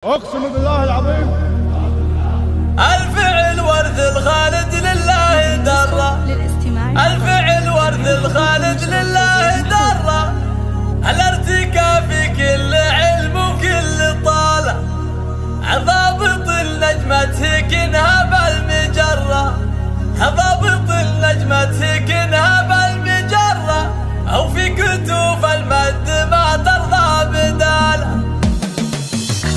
اقسم بالله العظيم. الفعل ورث الخالد لله درة، الفعل ورث الخالد لله درة، الارتكاء في كل علم وكل طالع، ضابط النجمة كنها بالمجرة، ضابط النجمة كنها بالمجرة، أو في كتوف المد ما ترضى بداله.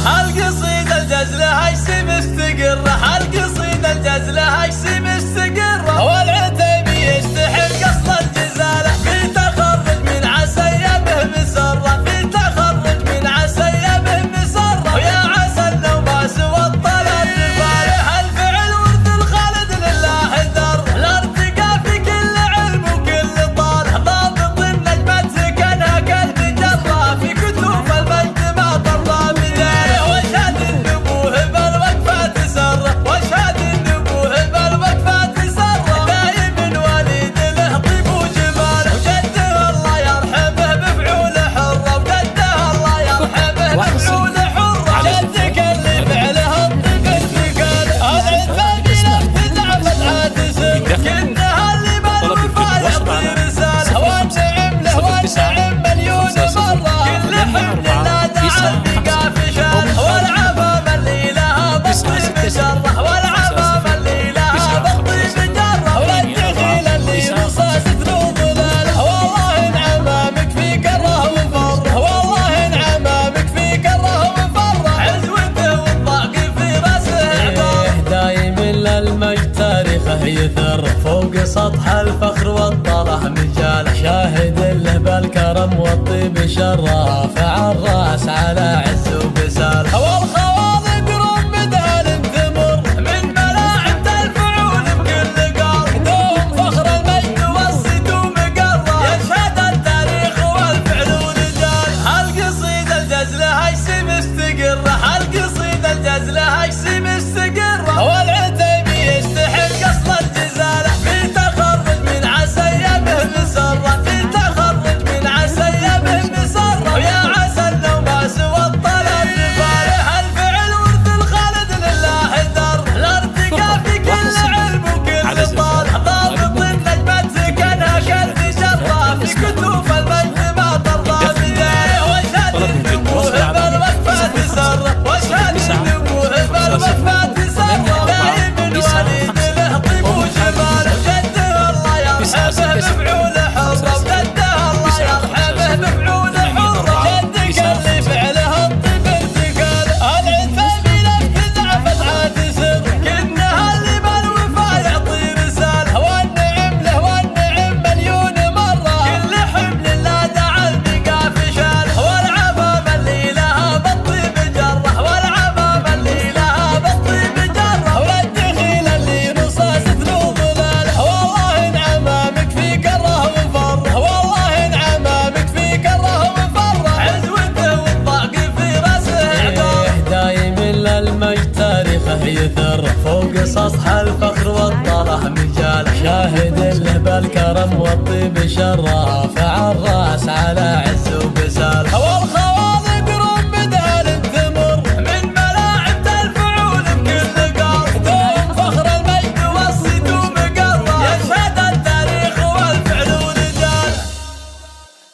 هالقصيدة الجزلة هايسي مستقرة، هالقصيدة الجزلة هايسي مستقرة، والعتيبي يستحق أصل الجزالة، في تخرج من عسى به مسرة، في تخرج من عسى به مسرة، ويا عسى النوم سوى الطلب فالح. الفعل ورث الخالد لله در، الارتقاء في كل علم وكل طالع، ضابط النجمة سكنها كالمجرة، في كتوف المجد ما ترضى بداله. واشهد النبوه بالوقفات سره، واشهد النبوه بالوقفات سره، دايم وليد له طيب وجماله، وجده الله يرحمه بفعول حره، وجده الله يرحمه بفعول حره، جدك اللي فعله الطيب ارتكاله. العتبي لا فتعة سر، كنها اللي بالوفا يعطي رساله، والنعم له والنعم مليون مره، كل حمل لا دعا البقى في شانه، والعظام اللي لها بالطيب شره، والعظام اللي لها بالطيب جره، والدخيل اللي رصاصة له ظلاله. والله انعمامك في كره وفره، والله انعمامك في كره وفره، عزوته والطاق في راسه عباره، دايم للمجد تاريخه يثر، فوق سطح الفخر والطرح مجاله، شاهد له بالكرم والطيب شره، فعل راس على عز وبساله. والخواضق رمدها تمر من ملاعب الفعول بكل قار، دوم فخر المجد والصيت ومقره، يشهد التاريخ والفعل ورجال. هالقصيدة الجزلة هايسي مستقرة، هالقصيدة الجزلة هايسي مستقرة، والعتيبي يستحق أصل الجزالة، في تخرج من عسى به مسرة، في تخرج من عسى به مسرة، ويا عسى النوم سوى الطلب فالح. الفعل ورث الخالد لله در، الارتقاء في كل علم وكل طالع، ضابط النجمة سكنها كالمجرة، في كتوف المجد ما ترضى بداله. واشهد النبوه بالوقفات سره، واشهد النبوه بالوقفات سره، دايم وليد له طيب وجماله، وجده الله يرحمه بفعول حره، وجده الله يرحمه بفعول حره، جدك اللي فعله الطيب ارتكاله. العتيبي لك فتعة سر، كنها اللي بالوفا يعطي رساله، والنعم له والنعم مليون مره، كل حمل لا دعا البقى في شانه، والعظام اللي لها بالطيب جره، والعظام اللي لها بالطيب جره، والدخيل اللي رصاصة له ظلاله. والله انعمامك في كره وفره، والله انعمامك في كره وفره، عزوته والطاق في راسه عباره، دايم للمجد تاريخه يثر، فوق سطح الفخر والطرح مجاله، شاهد له بالكرم والطيب شره، فعل راس على عز